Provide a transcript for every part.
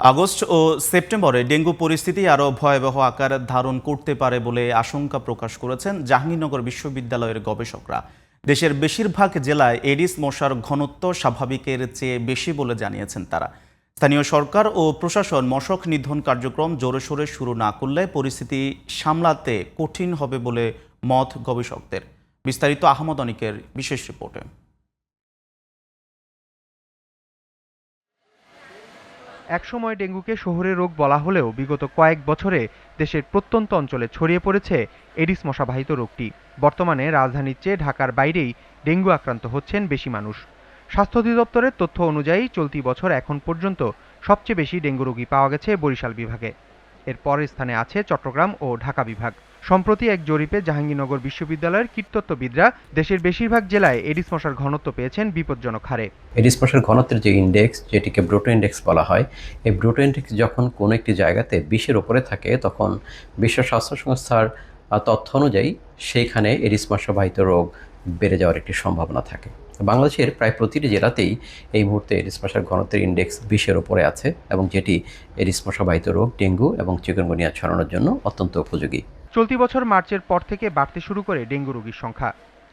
August ও সেপ্টেম্বরে dengue পরিস্থিতি আরও ভয়াবহ আকার ধারণ করতে পারে বলে আশঙ্কা প্রকাশ করেছেন জাহাঙ্গীরনগর বিশ্ববিদ্যালয়ের গবেষকরা। দেশের বেশিরভাগ জেলায় এডিস মশার ঘনত্ব স্বাভাবিকের চেয়ে বেশি বলে জানিয়েছেন তারা। স্থানীয় সরকার ও প্রশাসন মশক নিধন কার্যক্রম জোরেশোরে শুরু না করলে পরিস্থিতি সামলাতে কঠিন হবে বলে মত গবেষকদের। বিস্তারিত আহমদ অনিকের বিশেষ রিপোর্টে। একসময় ডেঙ্গুকে শহুরে রোগ বলা হলেও বিগত কয়েক বছরে দেশের প্রত্যন্ত অঞ্চলে ছড়িয়ে পড়েছে এডিস মশাবাহিত রোগটি। বর্তমানে রাজধানীর চেয়ে ঢাকার বাইরেই ডেঙ্গু আক্রান্ত হচ্ছেন বেশি মানুষ। স্বাস্থ্য অধিদপ্তরের তথ্য অনুযায়ী চলতি বছর এখন পর্যন্ত সবচেয়ে বেশি ডেঙ্গু রোগী পাওয়া গেছে বরিশাল বিভাগে। এর পরের স্থানে আছে চট্টগ্রাম ও ঢাকা বিভাগ। সম্প্রতি এক জরিপে জাহাঙ্গীরনগর বিশ্ববিদ্যালয়ের কীটতত্ত্ববিদরা দেশের বেশিরভাগ জেলায় এডিস মশার ঘনত্ব পেয়েছেন বিপজ্জনক হারে। এডিস মশার ঘনত্বের যে ইন্ডেক্স, যেটিকে ব্রুটো ইন্ডেক্স বলা হয়, এই ব্রুটো ইন্ডেক্স যখন কোনো একটি জায়গাতে 20-এর উপরে থাকে তখন বিশ্ব স্বাস্থ্য সংস্থার তথ্য অনুযায়ী সেইখানে এডিস মশাবাহিত রোগ বেড়ে যাওয়ার একটি সম্ভাবনা থাকে। বাংলাদেশের প্রায় প্রতিটি জেলাতেই এই মুহূর্তে এডিস মশার ঘনত্বের ইন্ডেক্স 20-এর উপরে আছে এবং যেটি এডিস মশাবাহিত রোগ, ডেঙ্গু এবং চিকুনগুনিয়া ছড়ানোর জন্য অত্যন্ত উপযোগী। চলতি বছর মার্চের পর থেকে বাড়তে শুরু করে ডেঙ্গু রোগীর সংখ্যা।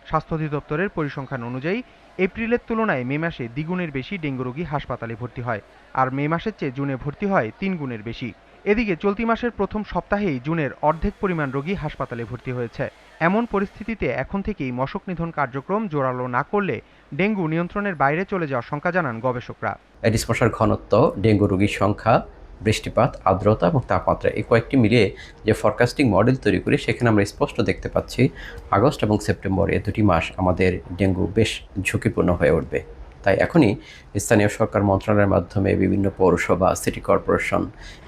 স্বাস্থ্য অধিদপ্তরের পরিসংখ্যান অনুযায়ী এপ্রিলের তুলনায় মে মাসে দ্বিগুণের বেশি ডেঙ্গু রোগী হাসপাতালে ভর্তি হয়, আর মে মাসের চেয়ে জুনে ভর্তি হয় 3 গুণের বেশি। এদিকে চলতি মাসের প্রথম সপ্তাহেই জুনের অর্ধেক পরিমাণ রোগী হাসপাতালে ভর্তি হয়েছে। এমন পরিস্থিতিতে এখন থেকেই মশক নিধন কার্যক্রম জোরালো না করলে ডেঙ্গু নিয়ন্ত্রণের বাইরে চলে যাওয়ার শঙ্কা জানান গবেষকরা। এডিস মশার ঘনত্ব, ডেঙ্গু রোগীর সংখ্যা, বৃষ্টিপাত, আর্দ্রতা এবং তাপমাত্রা এই কয়েকটি মিলিয়ে যে ফরকাস্টিং মডেল তৈরি করি সেখানে আমরা স্পষ্ট দেখতে পাচ্ছি আগস্ট এবং সেপ্টেম্বর এই দুটি মাস আমাদের ডেঙ্গু বেশ ঝুঁকিপূর্ণ হয়ে উঠবে। তাই এখনই স্থানীয় সরকার মন্ত্রণালয়ের মাধ্যমে বিভিন্ন পৌরসভা, সিটি কর্পোরেশন,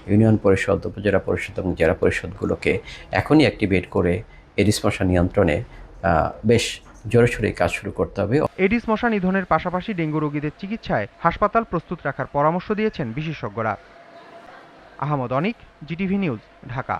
ইউনিয়ন পরিষদ, উপজেলা পরিষদ এবং জেলা পরিষদগুলোকে এখনই অ্যাক্টিভেট করে এডিস মশা নিয়ন্ত্রণে বেশ জোরে কাজ শুরু করতে হবে। এডিস মশা নিধনের পাশাপাশি ডেঙ্গু রোগীদের চিকিৎসায় হাসপাতাল প্রস্তুত রাখার পরামর্শ দিয়েছেন বিশেষজ্ঞরা। আহমদ অনিক, জিটিভি নিউজ, ঢাকা।